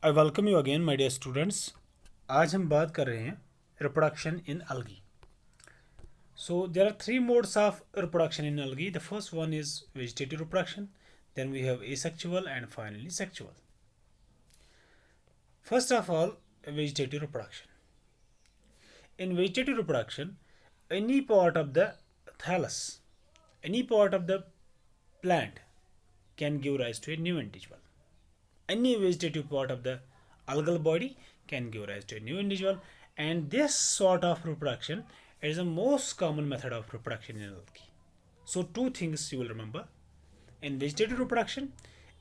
I welcome you again, my dear students. आज हम बात कर रहे हैं reproduction in algae. So there are three modes of reproduction in algae. The first one is vegetative reproduction, then we have asexual, and finally sexual. First of all, vegetative reproduction. In vegetative reproduction, any part of the thallus, any part of the plant can give rise to a new individual. Any vegetative part of the algal body can give rise to a new individual, and this sort of reproduction is the most common method of reproduction in algae. So two things you will remember: in vegetative reproduction,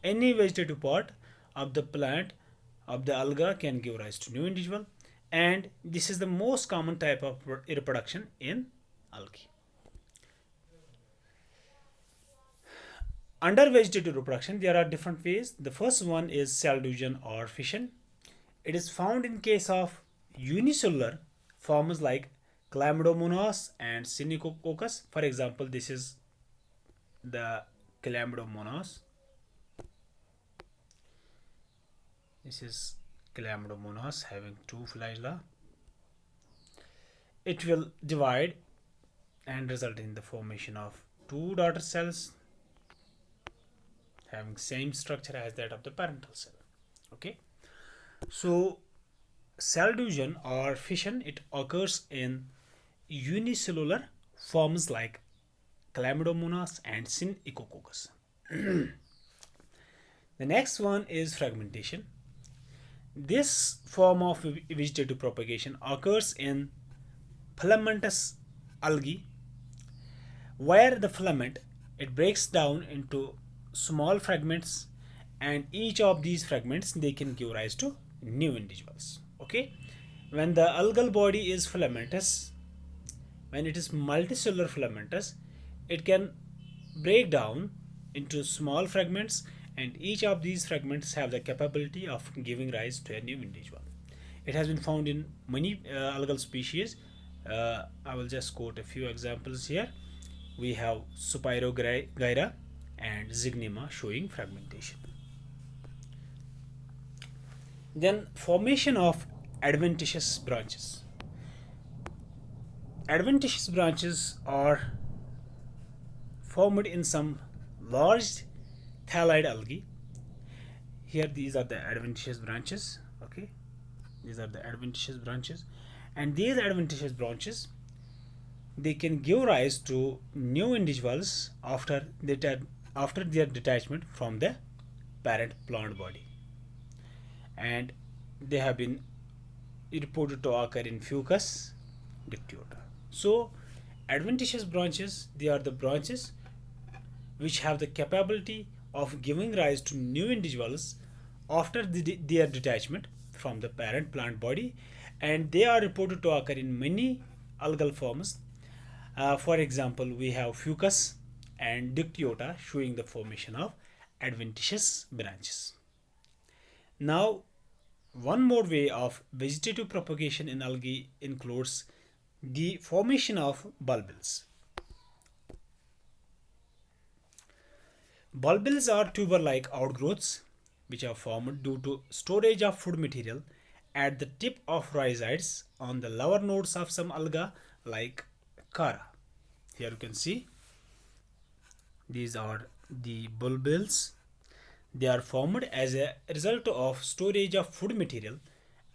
any vegetative part of the plant of the alga can give rise to new individual, and this is the most common type of reproduction in algae. Under vegetative reproduction, there are different ways. The first one is cell division or fission. It is found in case of unicellular forms like Chlamydomonas and Synechococcus. For example, this is the Chlamydomonas. This is Chlamydomonas having two flagella. It will divide and result in the formation of two daughter cells having same structure as that of the parental cell. Okay, so cell division or fission, it occurs in unicellular forms like Chlamydomonas and Synechococcus. The next one is fragmentation. This form of vegetative propagation occurs in filamentous algae, where the filament, it breaks down into small fragments, and each of these fragments, they can give rise to new individuals. Okay, when the algal body is filamentous, when it is multicellular filamentous, it can break down into small fragments, and each of these fragments have the capability of giving rise to a new individual. It has been found in many algal species. I will just quote a few examples here. We have Spirogyra and Zygnema showing fragmentation. Then formation of adventitious branches. Adventitious branches are formed in some large thalide algae. Here these are the adventitious branches. Okay, these are the adventitious branches, and these adventitious branches, they can give rise to new individuals after their detachment from the parent plant body, and they have been reported to occur in Fucus dictyota. So adventitious branches, they are the branches which have the capability of giving rise to new individuals after their detachment from the parent plant body, and they are reported to occur in many algal forms. For example, we have Fucus and dictyota showing the formation of adventitious branches. Now, one more way of vegetative propagation in algae includes the formation of bulbils. Bulbils are tuber-like outgrowths which are formed due to storage of food material at the tip of rhizoids on the lower nodes of some alga like Chara. Here you can see these are the bulbils. They are formed as a result of storage of food material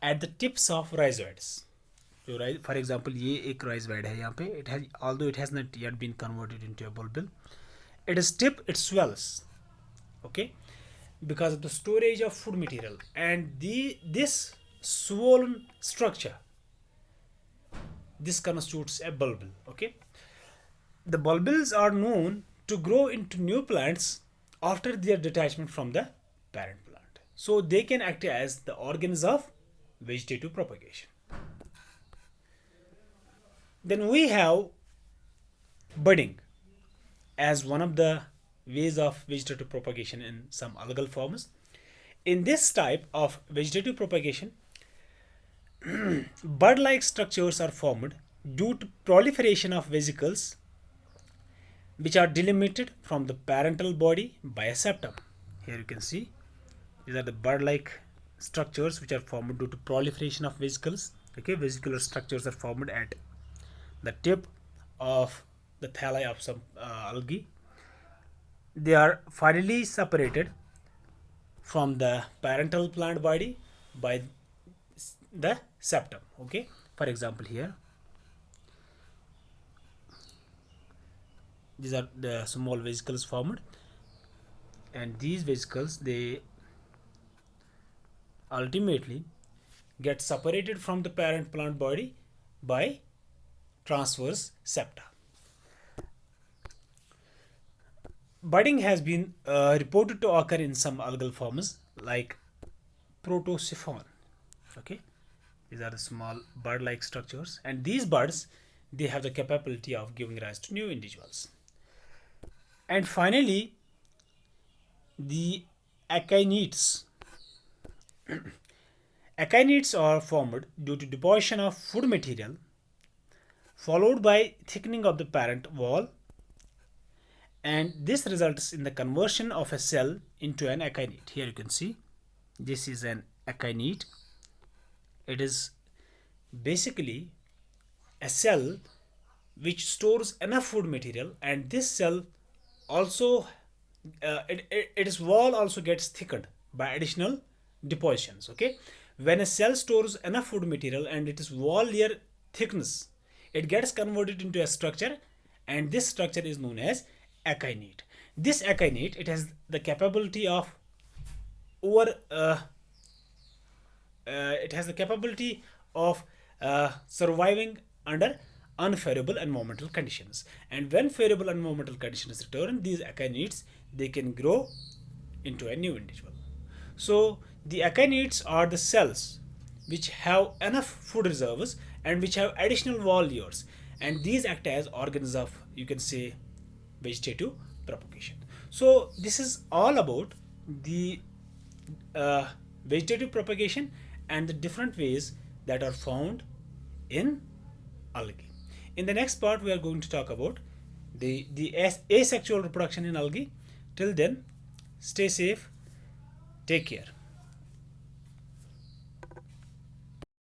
at the tips of rhizoids. So, for example, ये एक rhizoid है यहाँ पे. It has, although it has not yet been converted into a bulbil, it is tip, it swells. Okay, because of the storage of food material, and this swollen structure, this constitutes a bulbil. Okay, the bulbils are known to grow into new plants after their detachment from the parent plant, so they can act as the organs of vegetative propagation. Then we have budding as one of the ways of vegetative propagation in some algal forms. In this type of vegetative propagation, bud-like structures are formed due to proliferation of vesicles which are delimited from the parental body by a septum. Here you can see these are the bud-like structures which are formed due to proliferation of vesicles. Okay, vesicular structures are formed at the tip of the thalli of some algae. They are finally separated from the parental plant body by the septum. Okay, for example, here these are the small vesicles formed, and these vesicles, they ultimately get separated from the parent plant body by transverse septa. Budding has been reported to occur in some algal forms like protosiphon. Okay, these are the small bud-like structures, and these buds, they have the capability of giving rise to new individuals. And finally, the akinets. Akinets are formed due to deposition of food material followed by thickening of the parent wall, and this results in the conversion of a cell into an akinete. Here you can see this is an akinete. It is basically a cell which stores enough food material, and this cell also its wall also gets thickened by additional depositions. Okay, when a cell stores enough food material and its wall layer thickness, it gets converted into a structure, and this structure is known as akinete. This akinete, it has the capability of over it has the capability of surviving under unfavorable environmental conditions, and when favorable environmental conditions return, these akinetes, they can grow into a new individual. So the akinetes are the cells which have enough food reserves and which have additional wall layers, and these act as organs of, you can say, vegetative propagation. So this is all about the vegetative propagation and the different ways that are found in algae. In the next part, we are going to talk about the asexual reproduction in algae. Till then, stay safe, take care.